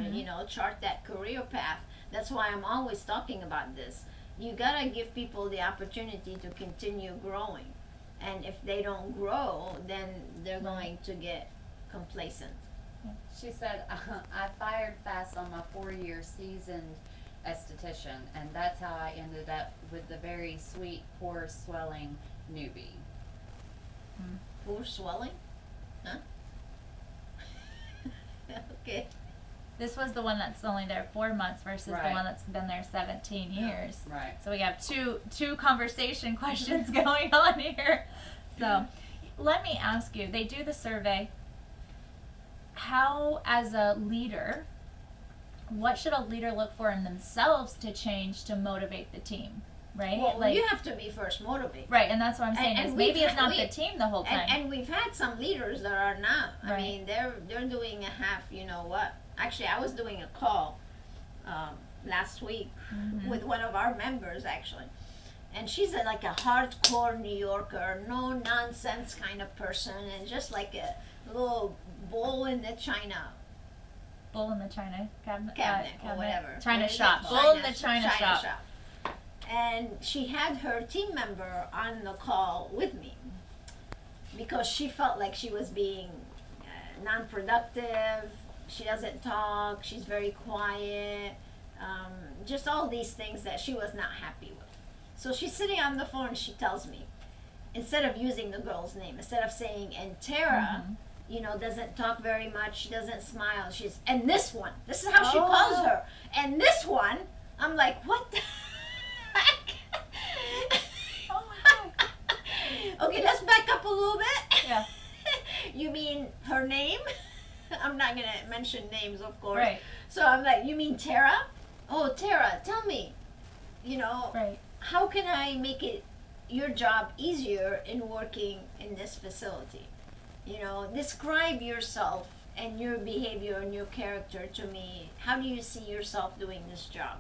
chart that career path. That's why I'm always talking about this. You gotta give people the opportunity to continue growing, and if they don't grow, then they're going to get complacent. She said, I fired fast on my 4-year seasoned esthetician, and that's how I ended up with the very sweet, pore swelling newbie. Poor swelling? Huh? Okay. This was the one that's only there 4 months versus the Right. one that's been there 17 years. Right. So we have two conversation questions going on here. So let me ask you, they do the survey. How, as a leader, what should a leader look for in themselves to change to motivate the team? Right? Well, you have to be first motivated. Right, and that's what I'm saying, And is we've maybe it's had- not we- the team the whole time. And we've had some leaders that are not. I Right. mean, they're doing a half. You know what? Actually, I was doing a call last week with one of our members, actually, and she's like a hardcore New Yorker, no nonsense kind of person, and just like a little bull in the china Bull in the China cabinet, or whatever. China What is it? shop. Bull in the China shop. And she had her team member on the call with me because she felt like she was being non-productive. She doesn't talk. She's very quiet. Just all these things that she was not happy with. So she's sitting on the phone. She tells me, instead of using the girl's name, instead of saying, and Tara, doesn't talk very much. She doesn't smile. And this one. This is how she calls her. And this one, I'm like, what the heck? Okay, let's back up a little bit. Yeah. You mean her name? I'm not gonna mention names, of course. Right. So I'm like, you mean Tara? Oh, Tara, tell me, you know, Right. how can I make it your job easier in working in this facility? You know, describe yourself and your behavior and your character to me. How do you see yourself doing this job?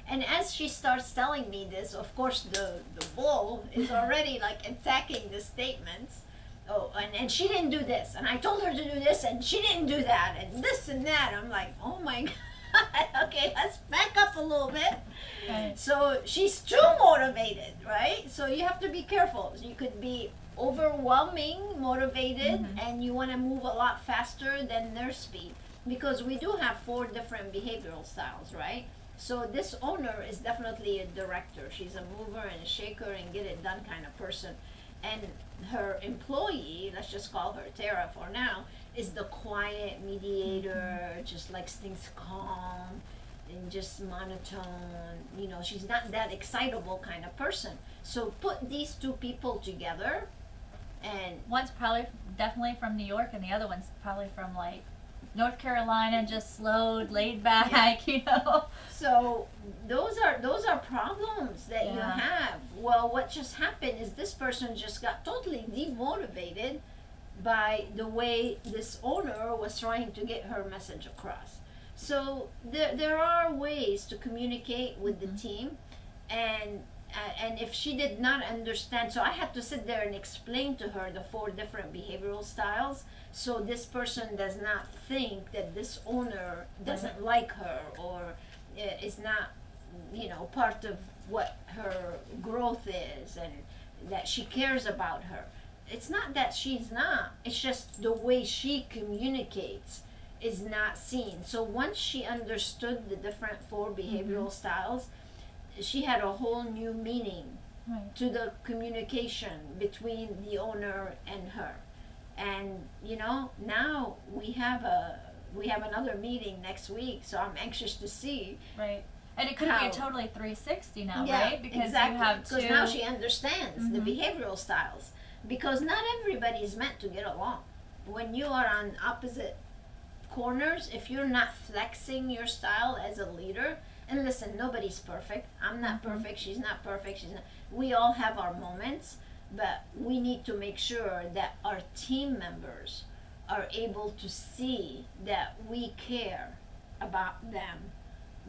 And as she starts telling me this, of course, the bull is already like attacking the statements. Oh, and she didn't do this, and I told her to do this, and she didn't do that, and this and that. I'm like, oh my God. Okay, let's back up a little bit. Right. So she's too motivated, right? So you have to be careful. You could be overwhelming motivated, and you want to move a lot faster than their speed, because we do have 4 different behavioral styles, right? So this owner is definitely a director. She's a mover and a shaker and get it done kind of person. And her employee, let's just call her Tara for now, is the quiet mediator, just likes things calm and just monotone. You know, she's not that excitable kind of person. So put these 2 people together, and One's probably definitely from New York, and the other one's probably from like North Carolina, just slowed, laid back, you know. so those are problems that you Yeah. have. Well, what just happened is this person just got totally demotivated by the way this owner was trying to get her message across. So there are ways to communicate with the team, and if she did not understand, so I had to sit there and explain to her the 4 different behavioral styles, so this person does not think that this owner doesn't like her or is not, you know, part of what her growth is, and that she cares about her. It's not that she's not, it's just the way she communicates is not seen. So once she understood the different 4 behavioral styles, she had a whole new meaning Right. to the communication between the owner and her. And you know, now we have another meeting next week, so I'm anxious to see. Right. And it could be How? a totally 360 now, Yeah, right? Because exactly. you have 2. Because now she understands the Mhm. behavioral styles. Because not everybody is meant to get along. When you are on opposite corners, if you're not flexing your style as a leader, and listen, nobody's perfect. I'm not perfect. She's not perfect. She's not. We all have our moments, but we need to make sure that our team members are able to see that we care about them.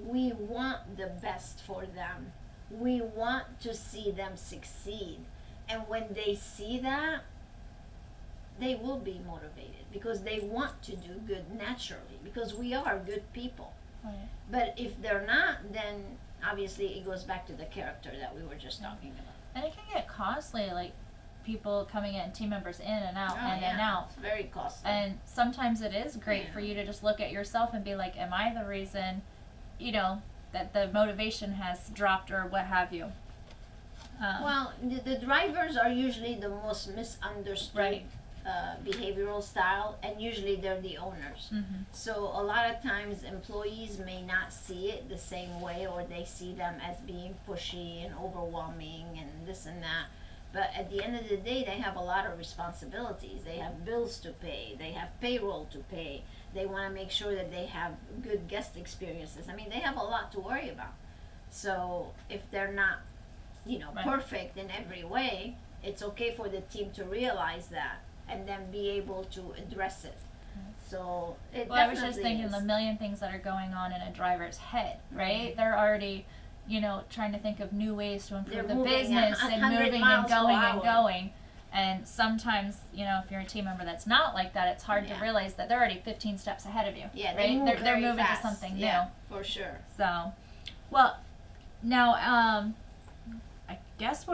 We want the best for them. We want to see them succeed. And when they see that, they will be motivated because they want to do good naturally, because we are good people. Right. But if they're not, then obviously it goes back to the character that we were just talking about. And it can get costly, like people coming in, team members in and out, in and out. It's very costly. And sometimes it is great Yeah. for you to just look at yourself and be like, am I the reason, you know, that the motivation has dropped or what have you? Well, the drivers are usually the most misunderstood Right. Behavioral style, and usually they're the owners. Mhm. So a lot of times employees may not see it the same way, or they see them as being pushy and overwhelming and this and that. But at the end of the day, they have a lot of responsibilities. They have bills to pay. They have payroll to pay. They want to make sure that they have good guest experiences. I mean, they have a lot to worry about. So if they're not, you know, Right. perfect in every way, it's okay for the team to realize that and then be able to address it. So it Well, I was just definitely thinking is. the million things that are going on in a driver's head, right? They're already, you know, trying to think of new ways to improve They're the moving business and 100 moving and miles per going and hour. going. And sometimes, you know, if you're a team member that's not like that, it's hard Yeah. to realize that they're already 15 steps ahead of you. Yeah, right? they move they're very moving fast. to something Yeah, new. for sure. So, well, now, I guess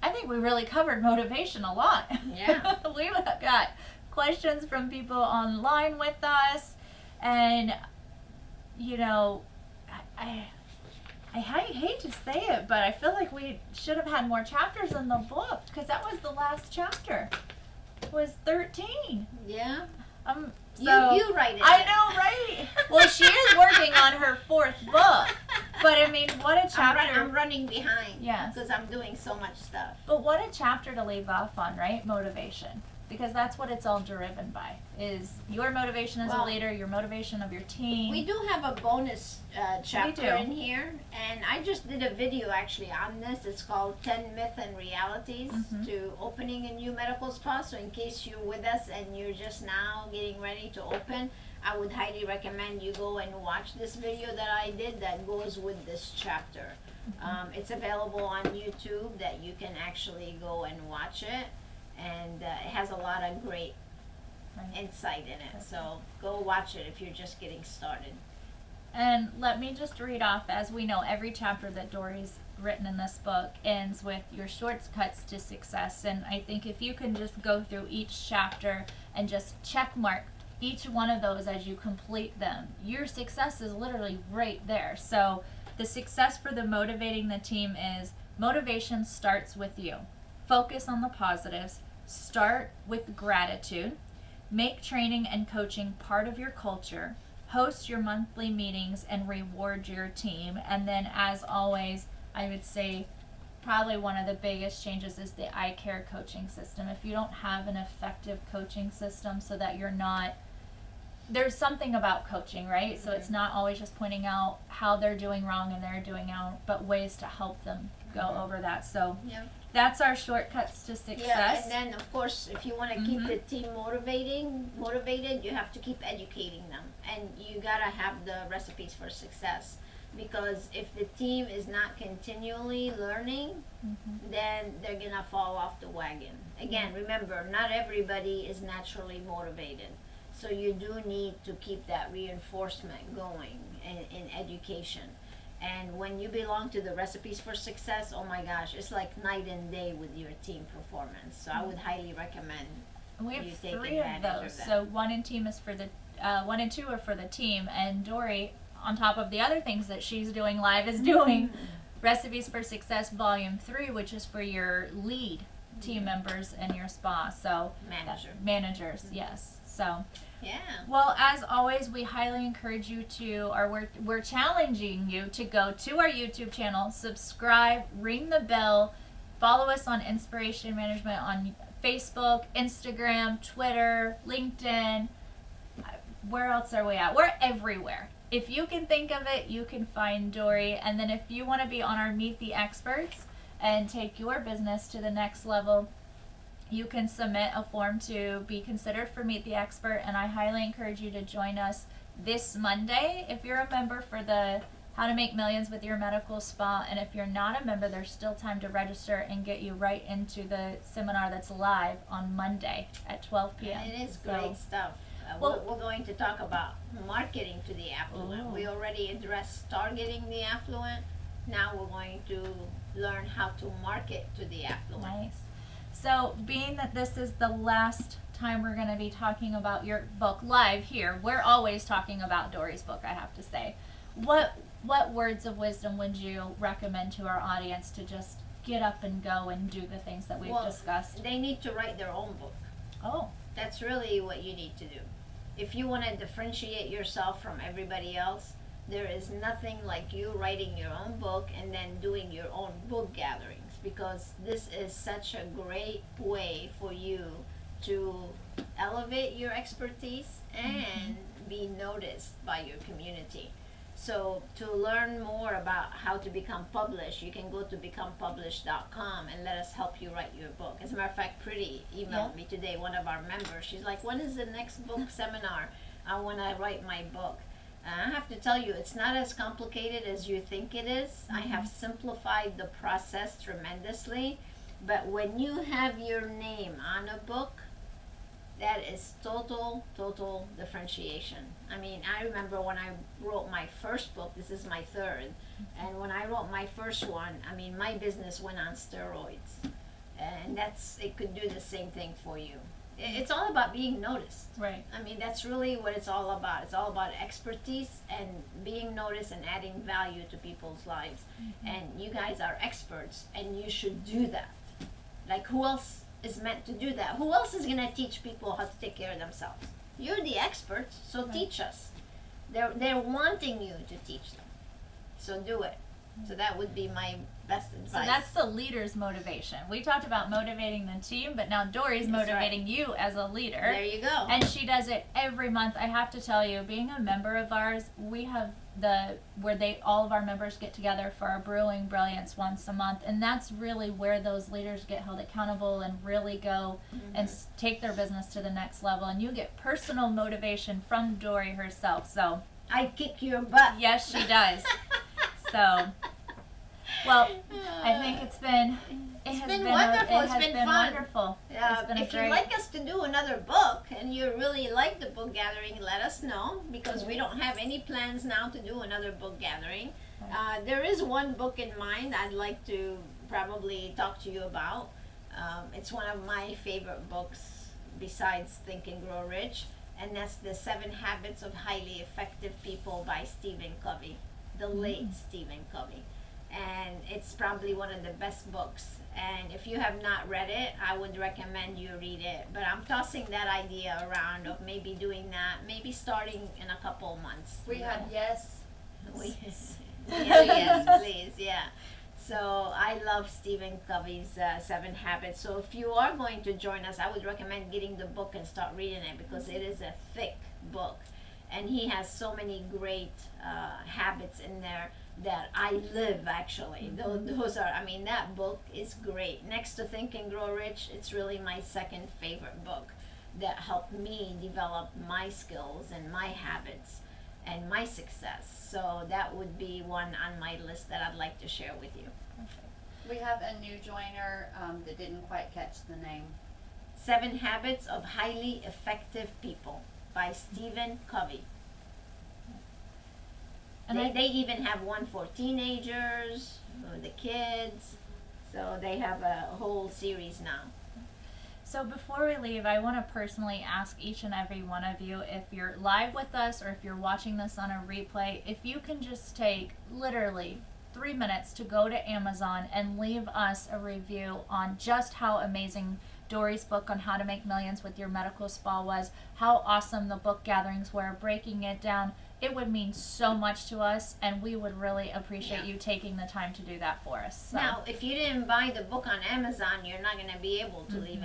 I think we really covered motivation a lot. Yeah. We've got questions from people online with us, and, you know, I hate to say it, but I feel like we should have had more chapters in the book, because that was the last chapter. It was 13. Yeah. So you write it. I know, right? Well, she is working on her 4th book. But I mean, what a chapter. I'm running behind. Yes. Because I'm doing so much stuff. But what a chapter to leave off on, right? Motivation. Because that's what it's all driven by, is your motivation as a leader, your motivation of your team. We do have a bonus chapter do. in here, and I just did a video actually on this. It's called 10 Myths and Realities to Opening a New Medical Spa. So in case you're with us and you're just now getting ready to open, I would highly recommend you go and watch this video that I did that goes with this chapter. It's available on YouTube that you can actually go and watch it. And it has a lot of great insight in it. So go watch it if you're just getting started. And let me just read off, as we know, every chapter that Dori's written in this book ends with your shortcuts to success. And I think if you can just go through each chapter and just check mark each one of those as you complete them, your success is literally right there. So the success for the motivating the team is motivation starts with you. Focus on the positives. Start with gratitude. Make training and coaching part of your culture. Host your monthly meetings and reward your team. And then, as always, I would say probably one of the biggest changes is the eye care coaching system. If you don't have an effective coaching system so that you're not, there's something about coaching, right? So it's not always just pointing out how they're doing wrong and they're doing out, but ways to help them go over that. So that's our shortcuts to success. Yeah, and then of course, if you want to keep the team motivated, you have to keep educating them, and you gotta have the recipes for success. Because if the team is not continually learning, then they're gonna fall off the wagon. Again, remember, not everybody is naturally motivated, so you do need to keep that reinforcement going in education. And when you belong to the recipes for success, oh my gosh, it's like night and day with your team performance. So I would highly recommend we have you take 3 advantage of those. of that. So 1 and team is for the 1 and 2 are for the team, and Dori, on top of the other things that she's doing live, is doing Recipes for Success Volume 3, which is for your lead team members in your spa. So managers, yes. So well, as always, we highly encourage you to, or we're challenging you to go to our YouTube channel, subscribe, ring the bell, follow us on InSPAration Management on Facebook, Instagram, Twitter, LinkedIn. Where else are we at? We're everywhere. If you can think of it, you can find Dori. And then if you want to be on our Meet the Experts and take your business to the next level, you can submit a form to be considered for Meet the Expert, and I highly encourage you to join us this Monday if you're a member for the How to Make Millions with Your Medical Spa. And if you're not a member, there's still time to register and get you right into the seminar that's live on Monday at 12 p.m. And it is great stuff. We're going to talk about marketing to the affluent. We already addressed targeting the affluent. Now we're going to learn how to market to the affluent. Nice. So, being that this is the last time we're going to be talking about your book live here, we're always talking about Dori's book, I have to say. What words of wisdom would you recommend to our audience to just get up and go and do the things that we've discussed? They need to write their own book. Oh. That's really what you need to do. If you want to differentiate yourself from everybody else, there is nothing like you writing your own book and then doing your own book gatherings, because this is such a great way for you to elevate your expertise and be noticed by your community. So to learn more about how to become published, you can go to becomepublished.com and let us help you write your book. As a matter of fact, Pretty emailed me today, one of our members. She's like, when is the next book seminar? I want to write my book. I have to tell you, it's not as complicated as you think it is. I have simplified the process tremendously. But when you have your name on a book, that is total differentiation. I mean, I remember when I wrote my first book, this is my 3rd, and when I wrote my first one, I mean, my business went on steroids. And it could do the same thing for you. It's all about being noticed. Right. I mean, that's really what it's all about. It's all about expertise and being noticed and adding value to people's lives. And you guys are experts, and you should do that. Like, who else is meant to do that? Who else is going to teach people how to take care of themselves? You're the experts, so teach us. They're wanting you to teach them. So do it. So that would be my best advice. So that's the leader's motivation. We talked about motivating the team, but now Dori's That's motivating you as a leader. There you go. And she does it every month. I have to tell you, being a member of ours, we have all of our members get together for our Brewing Brilliance once a month, and that's really where those leaders get held accountable and really go and take their business to the next level. And you get personal motivation from Dori herself. So I kick your butt. yes, she does. So, well, I think it's been wonderful. It's been fun. Wonderful. It's been If you'd like us to do another book and you really like the book gathering, let us know, because we don't have any plans now to do another book gathering. There is one book in mind I'd like to probably talk to you about. It's one of my favorite books besides Think and Grow Rich, and that's The 7 Habits of Highly Effective People by Stephen Covey, the late Stephen Covey. And it's probably one of the best books. And if you have not read it, I would recommend you read it. But I'm tossing that idea around of maybe doing that, maybe starting in a couple months. We had yes. Yes, please, yeah. So I love Stephen Covey's 7 Habits. So if you are going to join us, I would recommend getting the book and start reading it, because it is a thick book. And he has so many great habits in there that I live, actually. Those are, I mean, that book is great. Next to Think and Grow Rich, it's really my second favorite book that helped me develop my skills and my habits and my success. So that would be one on my list that I'd like to share with you. We have a new joiner that didn't quite catch the name. 7 Habits of Highly Effective People by Stephen Covey. And they even have one for teenagers, the kids. So they have a whole series now. So before we leave, I want to personally ask each and every one of you, if you're live with us or if you're watching this on a replay, if you can just take literally 3 minutes to go to Amazon and leave us a review on just how amazing Dori's book on how to make millions with your medical spa was, how awesome the book gatherings were, breaking it down. It would mean so much to us, and we would really appreciate you taking the time to do that for us. So. Now, if you didn't buy the book on Amazon, you're not going to be able to leave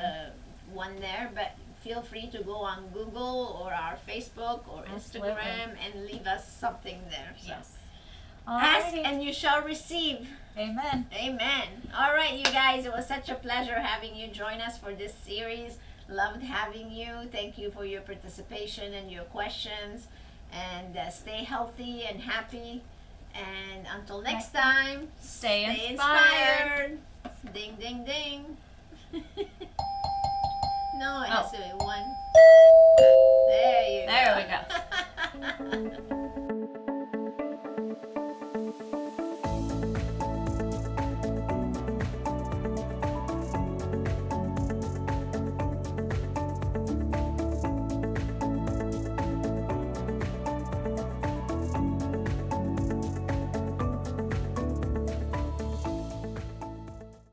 one there, but feel free to go on Google or our Facebook or Instagram and leave us something there. So. Yes. Ask and you shall receive. Amen. Amen. All right, you guys, it was such a pleasure having you join us for this series. Loved having you. Thank you for your participation and your questions. And stay healthy and happy. And until next time, stay inspired. Ding, ding, ding. No, it has to be.